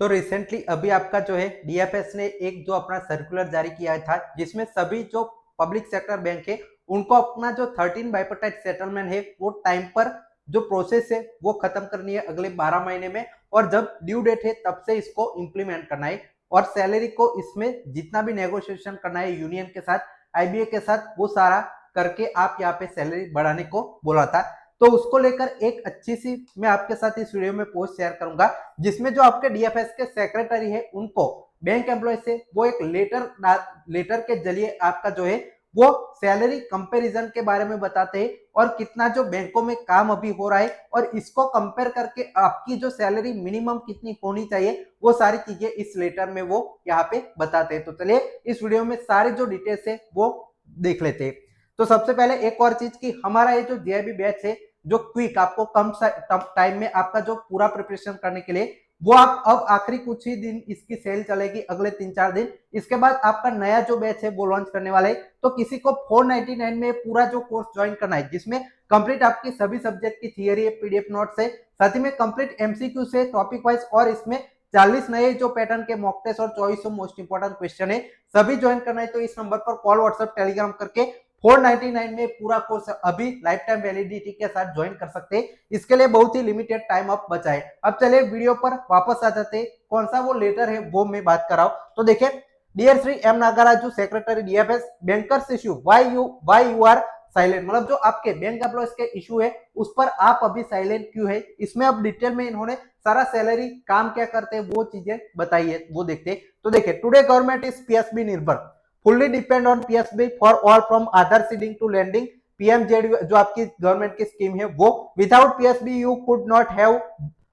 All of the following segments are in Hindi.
तो रिसेंटली अभी आपका जो है डीएफएस ने एक जो अपना सर्कुलर जारी किया था, जिसमें सभी जो पब्लिक सेक्टर बैंक है उनको अपना जो 13 बाइपोटाइट सेटलमेंट है वो टाइम पर जो प्रोसेस है वो खत्म करनी है अगले 12 महीने में, और जब ड्यू डेट है तब से इसको इम्प्लीमेंट करना है। और सैलरी को इसमें जितना भी नेगोशिएशन करना है यूनियन के साथ, आईबीए के साथ, वो सारा करके आप यहाँ पे सैलरी बढ़ाने को बोला था। तो उसको लेकर एक अच्छी सी मैं आपके साथ इस वीडियो में पोस्ट शेयर करूंगा, जिसमें जो आपके डीएफएस के सेक्रेटरी है उनको बैंक एम्प्लॉय से वो एक लेटर के जरिए आपका जो है वो सैलरी कंपैरिजन के बारे में बताते हैं, और कितना जो बैंकों में काम अभी हो रहा है और इसको कंपेयर करके आपकी जो सैलरी मिनिमम कितनी होनी चाहिए वो सारी चीजें इस लेटर में वो यहाँ पे बताते हैं। तो चलिए इस वीडियो में सारे जो डिटेल्स है वो देख लेते हैं। तो सबसे पहले एक और चीज की हमारा ये जो जेआईबी बैच है जो क्विक आपको कम टाइम में आपका जो पूरा प्रिपरेशन करने के लिए, वो आप अब आखिरी कुछ ही दिन इसकी सेल चलेगी, अगले 3-4 दिन। इसके बाद आपका नया जो बैच है वो लॉन्च करने वाला है। तो किसी को 499 में पूरा जो कोर्स ज्वाइन करना है, जिसमें कंप्लीट आपकी सभी सब्जेक्ट की थियरी है, पीडीएफ नोट्स है, साथ ही में कंप्लीट एमसीक्यू से टॉपिक वाइज, और इसमें 40 नए जो पैटर्न के मॉक टेस्ट और 24 मोस्ट इंपोर्टेंट क्वेश्चन है, सभी ज्वाइन करना है तो इस नंबर पर कॉल, व्हाट्सएप, टेलीग्राम करके 499 में पूरा कोर्स अभी लाइफ टाइम वैलिडिटी के साथ ज्वाइन कर सकते हैं। इसके लिए बहुत ही लिमिटेड टाइम आप बचाए। अब चले वीडियो पर वापस आ जाते हैं, कौन सा वो लेटर है वो मैं बात कर रहा हूं। तो देखिए, dear Shri M Nagaraju, secretary DFS, bankers issue why you are silent, मतलब जो आपके बैंक एम्प्लॉयज के इशू है उस पर आप अभी साइलेंट क्यों है। इसमें अब डिटेल में इन्होंने सारा सैलरी काम क्या करते हैं वो चीजें बताई है, वो देखते हैं। तो देखिए, टुडे गवर्नमेंट इज पीएसबी निर्भर, fully depend on PSB for all from Aadhaar seeding to lending। पीएमजेड जो आपकी गवर्नमेंट की स्कीम है वो, without PSB you could not have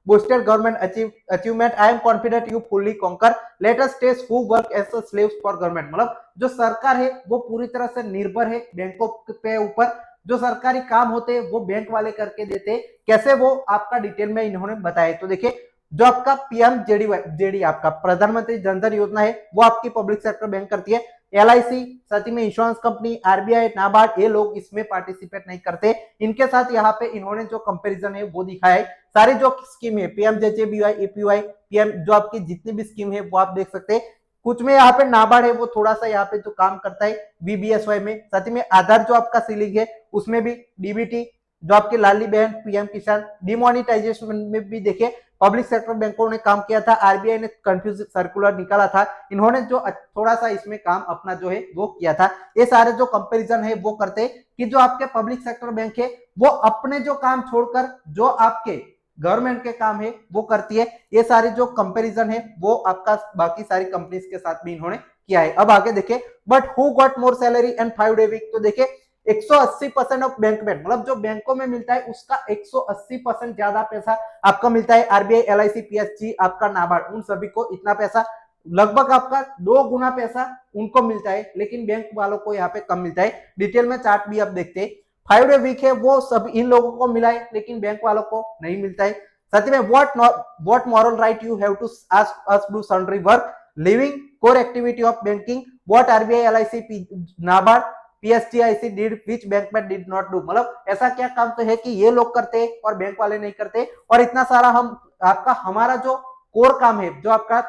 boosted government achievement। I am confident you fully conquer। Let us test who work as a slaves for government। मतलब जो सरकार है वो पूरी तरह से निर्भर है बैंकों पे ऊपर, जो सरकारी काम होते हैं वो बैंक वाले करके देते हैं, कैसे वो आपका डिटेल में इन्होंने बताया। तो देखिए, जो आपका पीएमजेडी आपका प्रधानमंत्री जनधन योजना है वो आपकी पब्लिक सेक्टर बैंक करती है। एलआईसी, साथ ही में इंश्योरेंस कंपनी, आरबीआई, नाबार्ड, ये लोग इसमें पार्टिसिपेट नहीं करते। इनके साथ यहाँ पे इन्होंने जो कंपैरिजन है वो दिखाया है। सारी जो स्कीम है पीएमजेजेबीवाई, एपीवाई, पीएम, जो आपकी जितनी भी स्कीम है वो आप देख सकते हैं। कुछ में यहाँ पे नाबार्ड है वो थोड़ा सा यहाँ पे जो काम करता है बीबीएसवाई में, साथ ही में आधार जो आपका सीलिंग है उसमें भी, डीबीटी जो आपकी लाली बहन, पीएम किसान, डिमोनिटाइजेशन में भी देखिए पब्लिक सेक्टर बैंकों ने काम किया था। आरबीआई ने कंफ्यूज सर्कुलर निकाला था, इन्होंने जो थोड़ा सा इसमें काम अपना जो है वो किया था। ये सारे जो कंपैरिजन है वो करते कि जो आपके पब्लिक सेक्टर बैंक है वो अपने जो काम छोड़कर जो आपके गवर्नमेंट के काम है वो करती है। ये सारे जो कंपैरिजन है वो आपका बाकी सारी कंपनीज के साथ भी इन्होंने किया है। अब आगे देखिए, but who got more salary and 5 day week. तो देखिए 180% ऑफ बैंक में, मतलब जो बैंकों में मिलता है उसका 180% ज्यादा पैसा आपका मिलता है। आरबीआई, एलआईसी, पीएसजी, आपका नाबार्ड, उन सभी को इतना पैसा, लगभग आपका 2 गुना पैसा उनको मिलता है, लेकिन बैंक वालों को यहाँ पे कम मिलता है। डिटेल में चार्ट भी आप देखते हैं। 5 डे वीक है वो सब इन लोगों को मिला है, लेकिन बैंक वालों को नहीं मिलता है। साथ में what moral right you have to ask us do sundry work living core activity of banking, what RBI, LIC, NABARD, PSTIC did which bank में डिड नॉट डू। मतलब ऐसा क्या काम तो है कि ये लोग करते और बैंक वाले नहीं करते, और इतना सारा हम आपका हमारा जो कोर काम है, जो आपका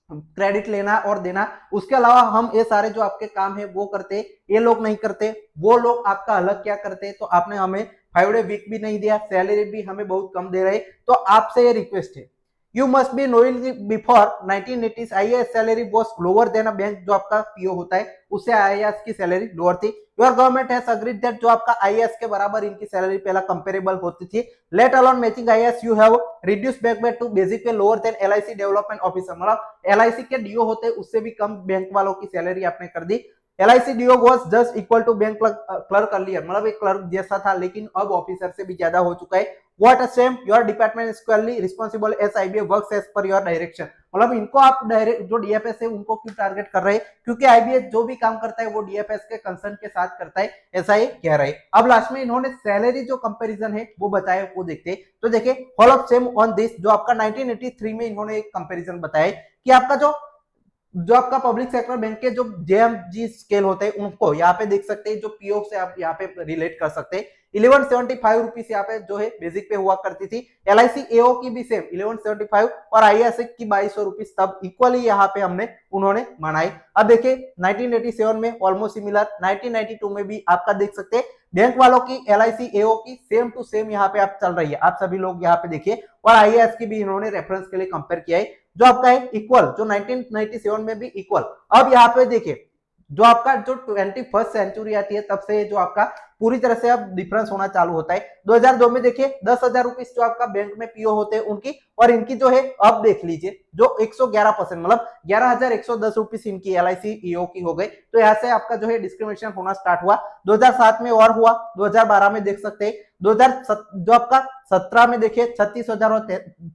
क्रेडिट लेना और देना, उसके अलावा हम ये सारे जो आपके काम है वो करते, ये लोग नहीं करते। वो लोग आपका अलग क्या करते, तो आपने हमें 5 डे वीक भी नहीं दिया, सैलरी भी हमें बहुत कम दे रहे। तो आपसे ये रिक्वेस्ट है, you must be knowing before 1980 IAS salary was lower than a bank, जो आपका पीओ होता है उससे आईएएस की सैलरी लोअर थी। Your government has agreed that जो आपका आईएएस के बराबर इनकी सैलरी पहला कंपेरेबल होती थी। Let alone matching IAS you have reduce bank में टू बेसिक पे lower than LIC development officer, मतलब एलआईसी के डीओ होते हैं उससे भी कम बैंक वालों की सैलरी आपने कर दी। LIC DO was just equal to bank clerk earlier, मतलब एक क्लर्क जैसा था, लेकिन अब ऑफिसर से भी ज्यादा हो चुका है। What a shame, your department is squarely responsible as IBA works as per your direction। मतलब इनको आप डायरेक्ट जो डीएफएस है उनको क्यों टारगेट कर रहे हैं, क्योंकि आईबीए जो भी काम करता है वो डीएफएस के कंसर्न के साथ करता है, ऐसा ही कह रहे हैं। अब लास्ट में इन्होंने सैलरी जो कंपैरिजन है वो बताया, वो देखते हैं। तो देखिए, hall of same on this, जो आपका 1983 में इन्होंने एक कंपैरिजन बताया कि आपका जो आपका पब्लिक सेक्टर बैंक के जो जेएमजी स्केल होते हैं उनको यहाँ पे देख सकते हैं, जो पीओ से आप यहाँ पे रिलेट कर सकते हैं। 1175 रुपीस यहाँ पे जो है बेसिक पे हुआ करती थी। LIC AO की भी सेम 1175 और ISC की 2200 रुपीस तब इक्वली यहाँ पे हमने उन्होंने मनाई। अब देखिए 1987 में ऑलमोस्ट सिमिलर, 1992 में भी आपका देख सकते हैं बैंक वालों की LIC AO की सेम टू सेम यहाँ पे आप चल रही है। आप सभी लोग यहाँ पे देखिए और IAS की भी इन्होंने रेफरेंस के लिए कंपेयर किया है जो आपका है इक्वल, जो 1997 में भी इक्वल। अब यहाँ पे देखिए जो आपका जो 21st सेंचुरी आती है तब से जो आपका पूरी तरह से अब डिफरेंस होना चालू होता है। 2002 में देखिए 10,000 रुपीस जो आपका बैंक में पीओ होते हैं उनकी, और इनकी जो है अब देख लीजिए जो 111% मतलब 11,110 रुपीस इनकी LIC EO की हो गई। तो यहाँ से आपका जो है डिस्क्रिमिनेशन होना स्टार्ट हुआ। 2007 में और हुआ, 2012 में देख सकते हैं, 2007 जो आपका 17 में देखिए 36,000 और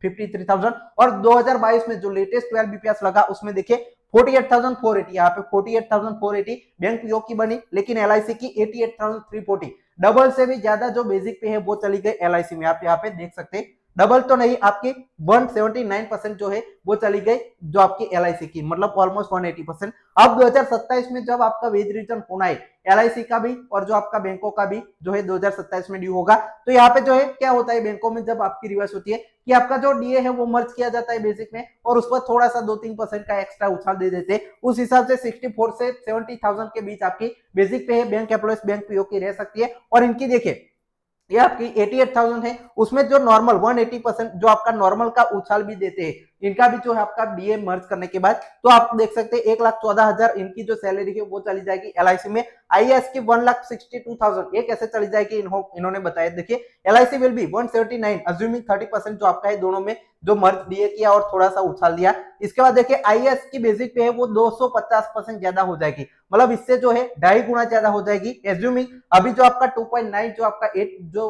53,000, और 2022 में जो लेटेस्ट 12 BPS लगा उसमें देखिए 48,480, यहाँ पे 48,480 बैंक पीओ की बनी, लेकिन LIC की 88,340, डबल से भी ज्यादा जो बेसिक पे है वो चली गई LIC में। आप यहाँ पे देख सकते हैं डबल तो नहीं, आपकी 179% जो है वो चली गई जो आपकी LIC की, मतलब ऑलमोस्ट 180%। अब 2027 में जब आपका वेज रिटर्न होना है LIC का भी और जो आपका बैंकों का भी जो है 2027 में ड्यू होगा, तो यहाँ पे जो है क्या होता है बैंकों में जब आपकी रिवर्स होती है कि आपका जो DA है वो मर्ज किया जाता है बेसिक में, और उस पर थोड़ा सा 2-3% का एक्स्ट्रा उछाल दे देते हैं। उस हिसाब से 64 से 70,000 के बीच आपकी बेसिक पे है बैंक एम्प्लॉइज बैंक पीओ की रह सकती है। और इनकी देखिए ये आपकी 88,000 है, उसमें जो नॉर्मल 180% जो आपका नॉर्मल का उछाल भी देते हैं, इनका भी जो है आपका DA मर्ज करने के बाद तो आप देख सकते हैं 1,14,000 इनकी जो सैलरी है वो चली जाएगी LIC में। IAS की 1,62,000 ये कैसे चली जाएगी इन्होंने बताया। देखिए LIC विल बी 179 अज्यूमिंग 30% जो आपका है दोनों में जो मर्ज DA किया और थोड़ा सा उछाल दिया। इसके बाद देखिए IAS की बेसिक पे है वो 250% ज्यादा हो जाएगी, मतलब इससे जो है 2.5 गुना ज्यादा हो जाएगी। एज्यूमिंग अभी जो आपका 2.9 जो आपका 8 जो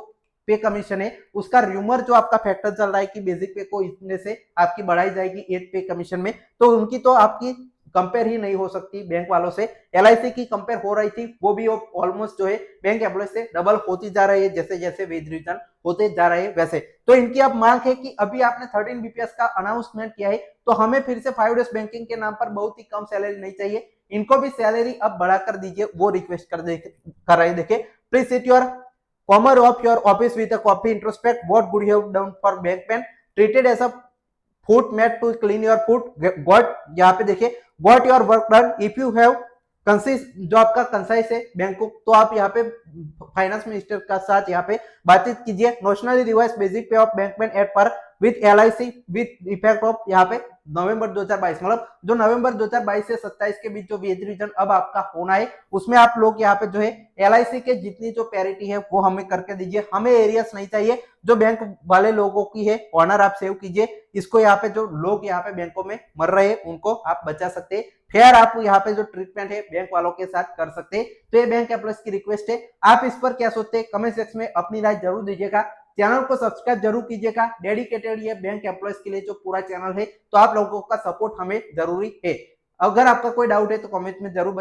पे कमीशन है उसका र्यूमर जो आपका फैक्टर चल रहा है कि बेसिक पे को इतने से आपकी बढ़ाई जाएगी 8 पे कमीशन में, तो उनकी तो आपकी कंपेयर ही नहीं हो सकती बैंक वालों से। LIC की कंपेयर हो रही थी, वो भी ऑलमोस्ट जो है बैंक एम्प्लॉय से डबल होती जा रही है जैसे जैसे वेज रिटर्न होते जा रहे हैं वैसे। तो इनकी अब मांग है कि अभी आपने 13 BPS का अनाउंसमेंट किया है तो हमें फिर से 5 डेज बैंकिंग के नाम पर बहुत ही कम सैलरी नहीं चाहिए, इनको भी सैलरी अब बढ़ा कर दीजिए, वो रिक्वेस्ट कर रहे देखिए। Please sit your Comma of your office with a copy introspect what would you have done for bank pen treated as a foot mat to clean your foot got, यहाँ पे देखिए got your work done if you have concise जो आपका कंसाइज है बैंक को, तो आप यहाँ पे फाइनेंस मिनिस्टर का साथ यहाँ पे बातचीत कीजिए। नोशनली रिवाइज बेसिक पे ऑफ बैंकमैन एट पर with LIC with effect of यहाँ पे नवंबर 2022, मतलब जो नवंबर 2022 से 27 के बीच जो वेज रिटर्न अब आपका होना है उसमें आप लोग यहाँ पे जो है LIC के जितनी जो पैरिटी है वो हमें करके दीजिए। हमें एरियस नहीं चाहिए, जो बैंक वाले लोगों की है ऑनर आप सेव कीजिए इसको। यहाँ पे जो लोग यहाँ पे बैंकों में मर रहे हैं उनको आप बचा सकते हैं, फेयर आप यहाँ पे जो ट्रीटमेंट है बैंक वालों के साथ कर सकते हैं। तो ये बैंक एम्प्लॉइज की रिक्वेस्ट है, आप इस पर क्या सोचते हैं कमेंट सेक्शन में अपनी राय जरूर दीजिएगा। चैनल को सब्सक्राइब जरूर कीजिएगा, डेडिकेटेड ये बैंक एम्प्लॉइज के लिए जो पूरा चैनल है, तो आप लोगों का सपोर्ट हमें जरूरी है। अगर आपका कोई डाउट है तो कमेंट में जरूर